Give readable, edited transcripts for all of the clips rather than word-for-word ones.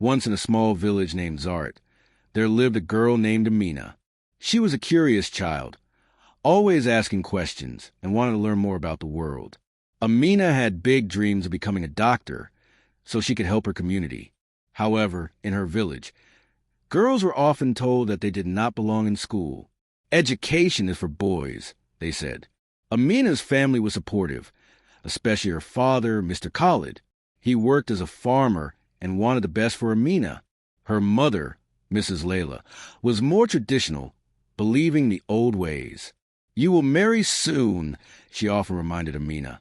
Once in a small village named Zart, there lived a girl named Amina. She was a curious child, always asking questions and wanted to learn more about the world. Amina had big dreams of becoming a doctor so she could help her community. However, in her village, girls were often told that they did not belong in school. Education is for boys, they said. Amina's family was supportive, especially her father, Mr. Khalid. He worked as a farmer and wanted the best for Amina. Her mother, Mrs. Layla, was more traditional, believing the old ways. "You will marry soon," she often reminded Amina,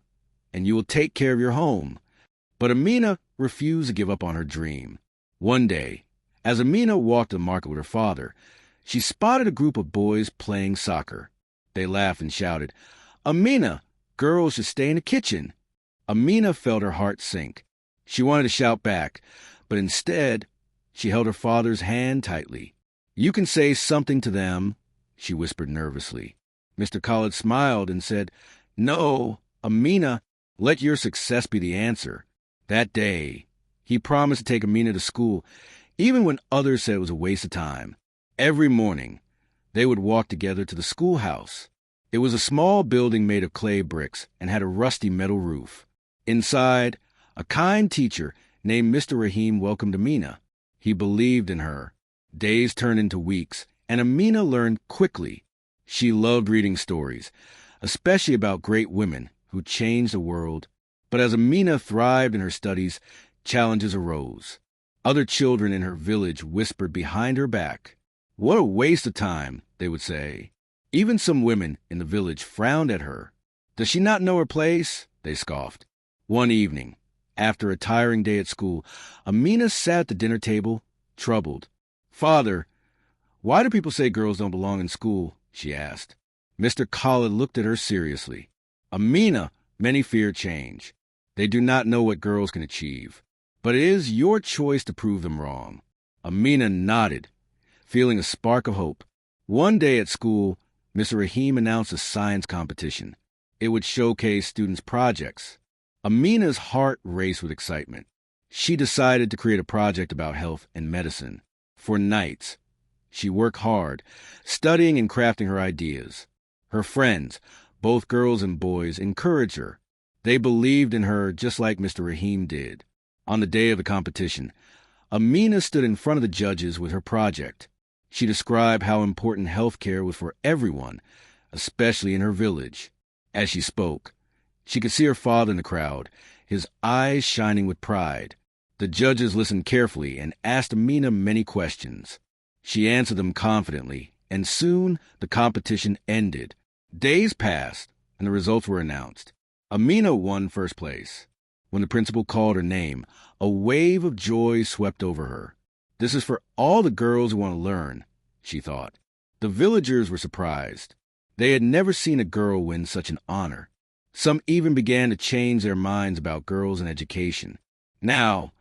"and you will take care of your home." But Amina refused to give up on her dream. One day, as Amina walked to the market with her father, she spotted a group of boys playing soccer. They laughed and shouted, "Amina, girls should stay in the kitchen." Amina felt her heart sink. She wanted to shout back, but instead, she held her father's hand tightly. "You can say something to them," she whispered nervously. Mr. Khalid smiled and said, "No, Amina, let your success be the answer." That day, he promised to take Amina to school, even when others said it was a waste of time. Every morning, they would walk together to the schoolhouse. It was a small building made of clay bricks and had a rusty metal roof. Inside, a kind teacher named Mr. Rahim welcomed Amina. He believed in her. Days turned into weeks, and Amina learned quickly. She loved reading stories, especially about great women who changed the world. But as Amina thrived in her studies, challenges arose. Other children in her village whispered behind her back. "What a waste of time," they would say. Even some women in the village frowned at her. "Does she not know her place?" they scoffed. One evening, after a tiring day at school, Amina sat at the dinner table, troubled. "Father, why do people say girls don't belong in school?" she asked. Mr. Khalid looked at her seriously. "Amina, many fear change. They do not know what girls can achieve. But it is your choice to prove them wrong." Amina nodded, feeling a spark of hope. One day at school, Mr. Rahim announced a science competition. It would showcase students' projects. Amina's heart raced with excitement. She decided to create a project about health and medicine. For nights, she worked hard, studying and crafting her ideas. Her friends, both girls and boys, encouraged her. They believed in her just like Mr. Rahim did. On the day of the competition, Amina stood in front of the judges with her project. She described how important health care was for everyone, especially in her village. As she spoke, she could see her father in the crowd, his eyes shining with pride. The judges listened carefully and asked Amina many questions. She answered them confidently, and soon the competition ended. Days passed, and the results were announced. Amina won first place. When the principal called her name, a wave of joy swept over her. "This is for all the girls who want to learn," she thought. The villagers were surprised. They had never seen a girl win such an honor. Some even began to change their minds about girls and education. Now,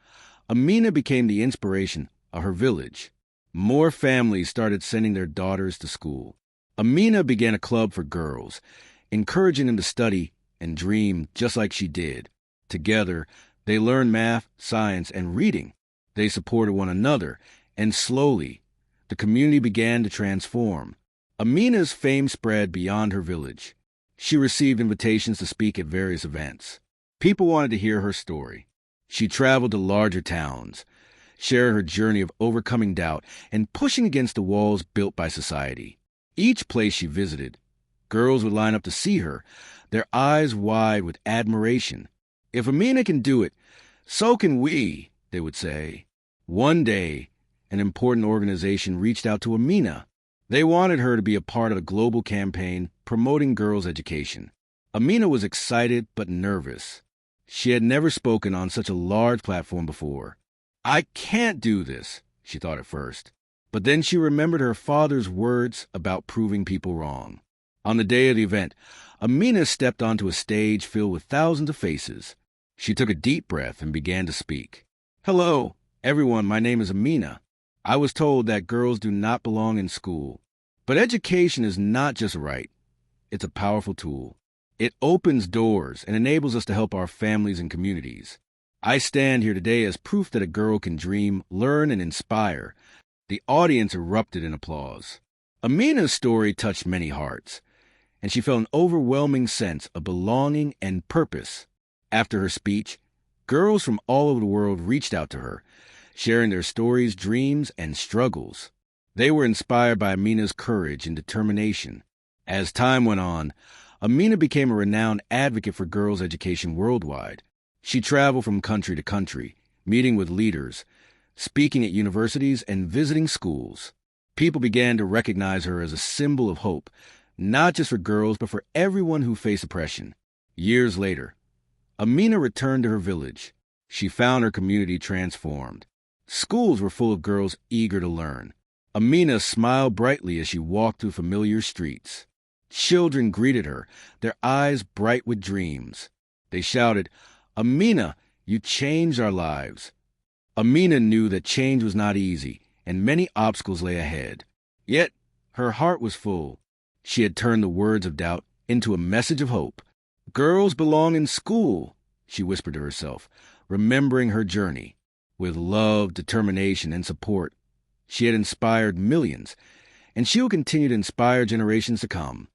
Amina became the inspiration of her village. More families started sending their daughters to school. Amina began a club for girls, encouraging them to study and dream just like she did. Together, they learned math, science, and reading. They supported one another, and slowly, the community began to transform. Amina's fame spread beyond her village. She received invitations to speak at various events. People wanted to hear her story. She traveled to larger towns, shared her journey of overcoming doubt and pushing against the walls built by society. Each place she visited, girls would line up to see her, their eyes wide with admiration. "If Amina can do it, so can we," they would say. One day, an important organization reached out to Amina. They wanted her to be a part of a global campaign promoting girls' education. Amina was excited but nervous. She had never spoken on such a large platform before. "I can't do this," she thought at first. But then she remembered her father's words about proving people wrong. On the day of the event, Amina stepped onto a stage filled with thousands of faces. She took a deep breath and began to speak. "Hello, everyone, my name is Amina. I was told that girls do not belong in school. But education is not just a right. It's a powerful tool. It opens doors and enables us to help our families and communities. I stand here today as proof that a girl can dream, learn, and inspire. The audience erupted in applause. Amina's story touched many hearts, and she felt an overwhelming sense of belonging and purpose. After her speech, girls from all over the world reached out to her, sharing their stories, dreams, and struggles. They were inspired by Amina's courage and determination. As time went on, Amina became a renowned advocate for girls' education worldwide. She traveled from country to country, meeting with leaders, speaking at universities, and visiting schools. People began to recognize her as a symbol of hope, not just for girls, but for everyone who faced oppression. Years later, Amina returned to her village. She found her community transformed. Schools were full of girls eager to learn. Amina smiled brightly as she walked through familiar streets. Children greeted her, their eyes bright with dreams. They shouted, "Amina, you changed our lives." Amina knew that change was not easy, and many obstacles lay ahead. Yet, her heart was full. She had turned the words of doubt into a message of hope. "Girls belong in school," she whispered to herself, remembering her journey. With love, determination, and support, she had inspired millions, and she will continue to inspire generations to come.